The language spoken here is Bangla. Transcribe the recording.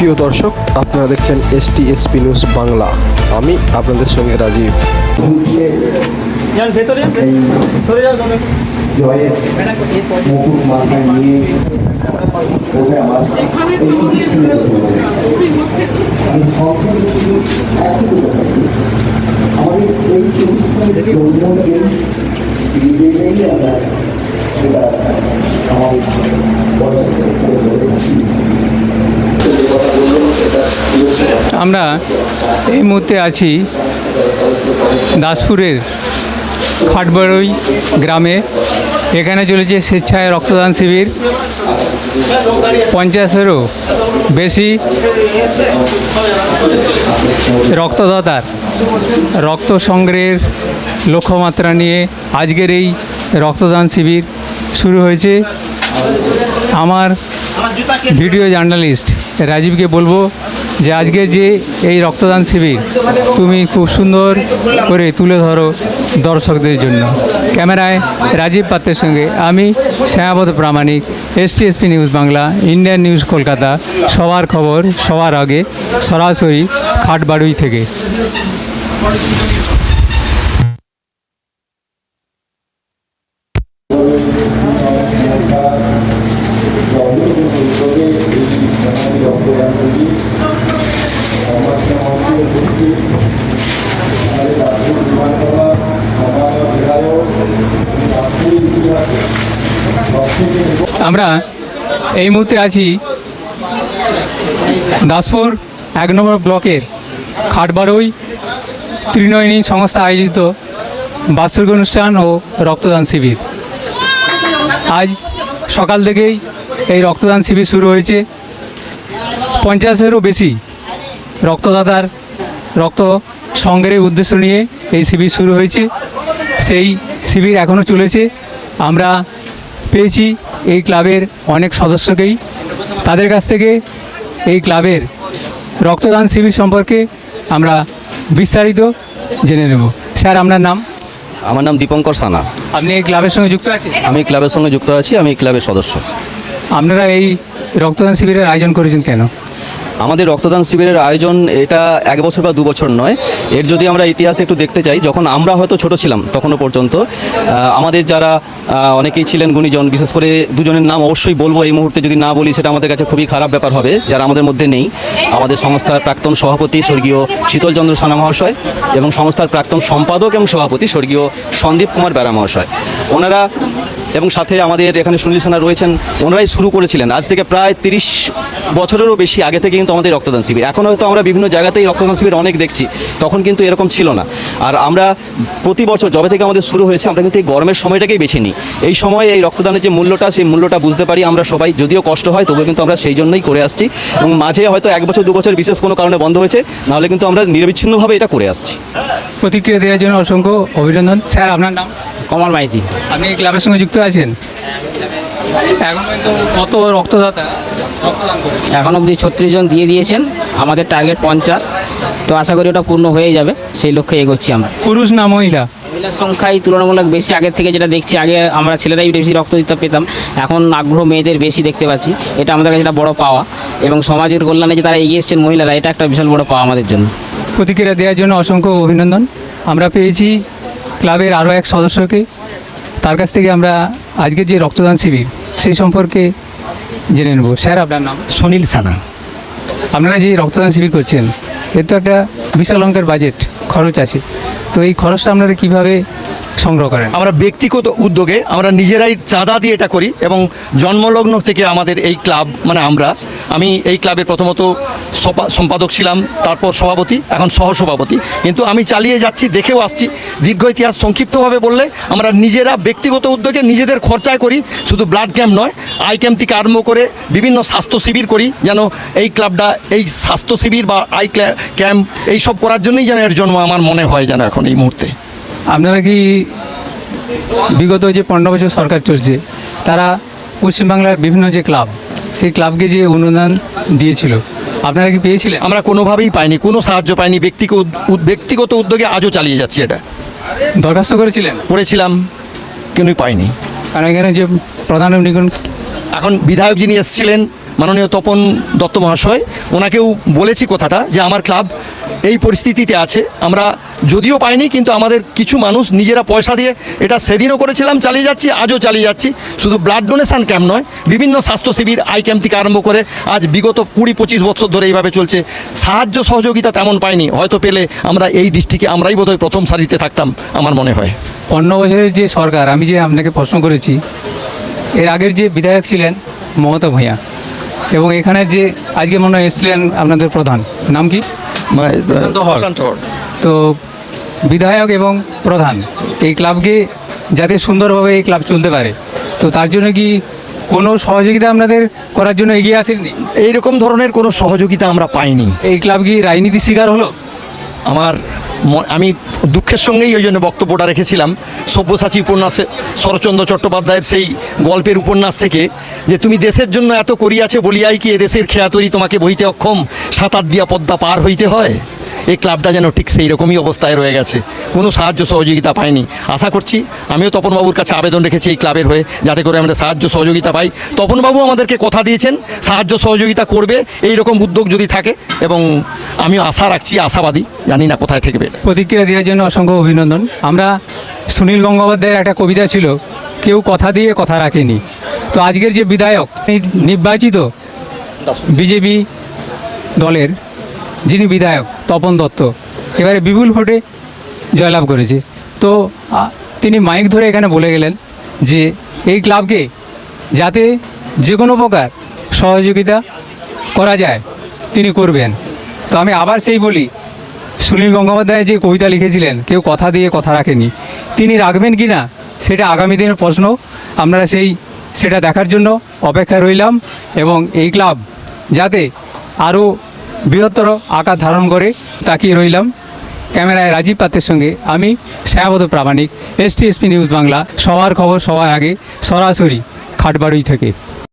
প্রিয় দর্শক, আপনারা দেখছেন STSP নিউজ বাংলা। আমি আপনাদের সঙ্গে রাজীব। আমরা এই মুহূর্তে আছি দাসপুরের খাটবাড়ই গ্রামে। এখানে চলেছে স্বেচ্ছায় রক্তদান শিবির। 50-এরও বেশি রক্তদাতার রক্ত সংগ্রহের লক্ষ্যমাত্রা নিয়ে আজকের এই রক্তদান শিবির শুরু হয়েছে। আমার ভিডিও জার্নালিস্ট রাজীবকে বলবো যে আজকের যে এই রক্তদান শিবির তুমি খুব সুন্দর করে তুলে ধরো দর্শকদের জন্য। ক্যামেরায় রাজীব পাত্রের সঙ্গে আমি শ্যামাপদ প্রামাণিক, STSP news Bangla, Indian news Kolkata. সবার খবর সবার আগে, সরাসরি খাটবাড়ুই থেকে। আমরা এই মুহূর্তে আছি দাসপুর 1 নম্বর ব্লকের খাটবাড়ুই ত্রিনয়নী সংস্থা আয়োজিত বাৎসরিক অনুষ্ঠান ও রক্তদান শিবির। আজ সকাল থেকেই এই রক্তদান শিবির শুরু হয়েছে। 50-এরও বেশি রক্তদাতার রক্ত সংগ্রহের উদ্দেশ্য নিয়ে এই শিবির শুরু হয়েছে। সেই শিবির এখনও চলেছে। আমরা পেয়েছি এই ক্লাবের অনেক সদস্যকেই। তাদের কাছ থেকে এই ক্লাবের রক্তদান শিবির সম্পর্কে আমরা বিস্তারিত জেনে নেব। স্যার, আপনার নাম? আমার নাম দীপঙ্কর সানা। আপনি এই ক্লাবের সঙ্গে যুক্ত আছেন? আমি ক্লাবের সঙ্গে যুক্ত আছি, আমি ক্লাবের সদস্য। আপনারা এই রক্তদান শিবিরের আয়োজন করেছেন কেন? আমাদের রক্তদান শিবিরের আয়োজন এটা 1 বছর বা 2 বছর নয়। এর যদি আমরা ইতিহাস একটু দেখতে চাই, যখন আমরা হয়তো ছোট ছিলাম তখনও পর্যন্ত আমাদের যারা অনেকেই ছিলেন গুণীজন, বিশেষ করে দুজনের নাম অবশ্যই বলবো এই মুহূর্তে, যদি না বলি সেটা আমাদের কাছে খুবই খারাপ ব্যাপার হবে, যারা আমাদের মধ্যে নেই। আমাদের সংস্থার প্রাক্তন সভাপতি স্বর্গীয় শীতলচন্দ্র সানা মহাশয় এবং সংস্থার প্রাক্তন সম্পাদক এবং সভাপতি স্বর্গীয় সন্দীপ কুমার বেরা মহাশয়, ওনারা এবং সাথে আমাদের এখানে সুনীল সানা রয়েছেন, ওনারাই শুরু করেছিলেন। আজ থেকে প্রায় 30 বছরেরও বেশি আগে থেকে কিন্তু আমাদের রক্তদান শিবির। এখন হয়তো আমরা বিভিন্ন জায়গাতেই রক্তদান শিবির অনেক দেখছি, তখন কিন্তু এরকম ছিল না। আর আমরা প্রতি বছর যবে থেকে আমাদের শুরু হয়েছে, আমরা কিন্তু এই গরমের সময়টাকেই বেছে নিই। এই সময় এই রক্তদানের যে মূল্যটা, সেই মূল্যটা বুঝতে পারি আমরা সবাই। যদিও কষ্ট হয়, তবুও কিন্তু আমরা সেই জন্যই করে আসছি। এবং মাঝে হয়তো 1 বছর 2 বছর বিশেষ কোনো কারণে বন্ধ হয়েছে, নাহলে কিন্তু আমরা নিরবিচ্ছিন্নভাবে এটা করে আসছি। প্রতিক্রিয়া দেওয়ার জন্য অসংখ্য অভিনন্দন। স্যার, আপনার নাম? কমল মাইতি। আপনি এই ক্লাবের সঙ্গে যুক্ত আছেন? এখন কিন্তু কত রক্তদাতা রক্তদান করেছে? এখন অবধি 36 জন দিয়ে দিয়েছেন। আমাদের টার্গেট 50, তো আশা করি ওটা পূর্ণ হয়ে যাবে। সেই লক্ষ্যে এগোচ্ছি আমরা। পুরুষ না মহিলা? মহিলার সংখ্যাই তুলনামূলক বেশি আগের থেকে যেটা দেখছি। আগে আমরা ছেলেরাই বেশি রক্ত দিতে পেতাম, এখন আগ্রহ মেয়েদের বেশি দেখতে পাচ্ছি। এটা আমাদের কাছে একটা বড় পাওয়া, এবং সমাজের কল্যাণে যে তারা এগিয়ে এসছেন মহিলারা, এটা একটা বিশাল বড় পাওয়া আমাদের জন্য। প্রতিক্রিয়া দেওয়ার জন্য অসংখ্য অভিনন্দন। আমরা পেয়েছি ক্লাবের আরও এক সদস্যকে। তার কাছ থেকে আমরা আজকের যে রক্তদান শিবির সেই সম্পর্কে জেনে নেব। স্যার, আপনার নাম? সুনীল সানা। আপনারা যে রক্তদান শিবির করছেন, এর তো একটা বিশাল অঙ্কের বাজেট খরচ আছে, তো এই খরচটা আপনারা কীভাবে সংগ্রহ করেন? আমরা ব্যক্তিগত উদ্যোগে আমরা নিজেরাই চাঁদা দিয়ে এটা করি, এবং জন্মলগ্ন থেকে আমাদের এই ক্লাব, মানে আমি এই ক্লাবের প্রথমত সম্পাদক ছিলাম, তারপর সভাপতি, এখন সহসভাপতি, কিন্তু আমি চালিয়ে যাচ্ছি, দেখেও আসছি। দীর্ঘ ইতিহাস সংক্ষিপ্তভাবে বললে, আমরা নিজেরা ব্যক্তিগত উদ্যোগে নিজেদের খরচায় করি। শুধু ব্লাড ক্যাম্প নয়, আই ক্যাম্প থেকে আরম্ভ করে বিভিন্ন স্বাস্থ্য শিবির করি, যেন এই ক্লাবটা এই স্বাস্থ্য শিবির বা আই ক্যাম্প এইসব করার জন্যই যেন এর জন্ম আমার মনে হয় যেন এখন এই মুহূর্তে। আপনারা কি বিগত যে 15 বছর সরকার চলছে, তারা পশ্চিমবাংলার বিভিন্ন যে ক্লাব, সেই ক্লাবকে যে অনুদান দিয়েছিল, আপনারা কি পেয়েছিলেন? আমরা কোনোভাবেই পাইনি, কোনো সাহায্য পাইনি। ব্যক্তিগত উদ্যোগে আজও চালিয়ে যাচ্ছি এটা। দরখাস্ত করেছিলেন? করেছিলাম, কিন্তু পাইনি। কারণ এখানে যে প্রধান নিগম এখন বিধায়ক যিনি এসেছিলেন, মাননীয় তপন দত্ত মহাশয়, ওনাকেও বলেছি কথাটা যে আমার ক্লাব এই পরিস্থিতিতে আছে। আমরা যদিও পাইনি, কিন্তু আমাদের কিছু মানুষ নিজেরা পয়সা দিয়ে, এটা সেদিনও করেছিলাম, চালিয়ে যাচ্ছি, আজও চালিয়ে যাচ্ছি। শুধু ব্লাড ডোনেশন ক্যাম্প নয়, বিভিন্ন স্বাস্থ্য শিবির, আই ক্যাম্প থেকে আরম্ভ করে আজ বিগত 20-25 বছর ধরে এইভাবে চলছে। সাহায্য সহযোগিতা তেমন পাইনি, হয়তো পেলে আমরা এই ডিস্ট্রিক্টে আমরাই বোধহয় প্রথম সারিতে থাকতাম আমার মনে হয়। 15 বছরের যে সরকার, আমি যে আপনাকে প্রশ্ন করেছি, এর আগের যে বিধায়ক ছিলেন মমতা ভূঁইয়া, এবং এখানে যে আজকে মনে হয় এসছিলেন আপনাদের প্রধান, নাম কি? প্রশান্ত হর। তো বিধায়ক এবং প্রধান এই ক্লাবকে যাতে সুন্দরভাবে এই ক্লাব চলতে পারে, তো তার জন্য কি কোনো সহযোগিতা আপনাদের করার জন্য এগিয়ে আসেননি? এইরকম ধরনের কোনো সহযোগিতা আমরা পাইনি। এই ক্লাব কি রাজনীতির শিকার হলো? আমি দুঃখের সঙ্গেই ওই জন্য বক্তব্যটা রেখেছিলাম সব্যসাচী উপন্যাসে শরৎচন্দ্র চট্টোপাধ্যায়ের সেই গল্পের উপন্যাস থেকে, যে তুমি দেশের জন্য এত করিয়াছে বলিয়াই কি এ দেশের খেয়া তরি তোমাকে বহিতে অক্ষম, সাঁতার দিয়া পদ্মা পার হইতে হয়। এই ক্লাবটা যেন ঠিক সেই রকমই অবস্থায় রয়ে গেছে, কোনো সাহায্য সহযোগিতা পাইনি। আশা করছি, আমিও তপনবাবুর কাছে আবেদন রেখেছি এই ক্লাবের হয়ে, যাতে করে আমরা সাহায্য সহযোগিতা পাই। তপনবাবু আমাদেরকে কথা দিয়েছেন সাহায্য সহযোগিতা করবে এই রকম উদ্যোগ যদি থাকে, এবং আমিও আশা রাখছি, আশাবাদী, জানি না কোথায় ঠেকবে। প্রতিক্রিয়া দেওয়ার জন্য অসংখ্য অভিনন্দন। আমরা সুনীল গঙ্গোপাধ্যায়ের একটা কবিতা ছিল, কেউ কথা দিয়ে কথা রাখেনি। তো আজকের যে বিধায়ক নির্বাচিত বিজেপি দলের যিনি বিধায়ক তপন দত্ত, এবারে বিপুল ভোটে জয়লাভ করেছে। তো তিনি মাইক ধরে এখানে বলে গেলেন যে এই ক্লাবকে যাতে যে কোনো প্রকার সহযোগিতা করা যায় তিনি করবেন। তো আমি আবার সেই বলি, সুনীল গঙ্গোপাধ্যায় যে কবিতা লিখেছিলেন, কেউ কথা দিয়ে কথা রাখেনি, তিনি রাখবেন কি না সেটা আগামী দিনের প্রশ্ন। আপনারা সেটা দেখার জন্য অপেক্ষায় রইলাম, এবং এই ক্লাব যাতে আরও বৃহত্তর আকার ধারণ করে তাকিয়ে রইলাম। ক্যামেরায় রাজীব পাত্রের সঙ্গে আমি শ্যামবত প্রামাণিক, STSP নিউজ বাংলা, সবার খবর সবার আগে, সরাসরি খাটবাড়ি থেকে।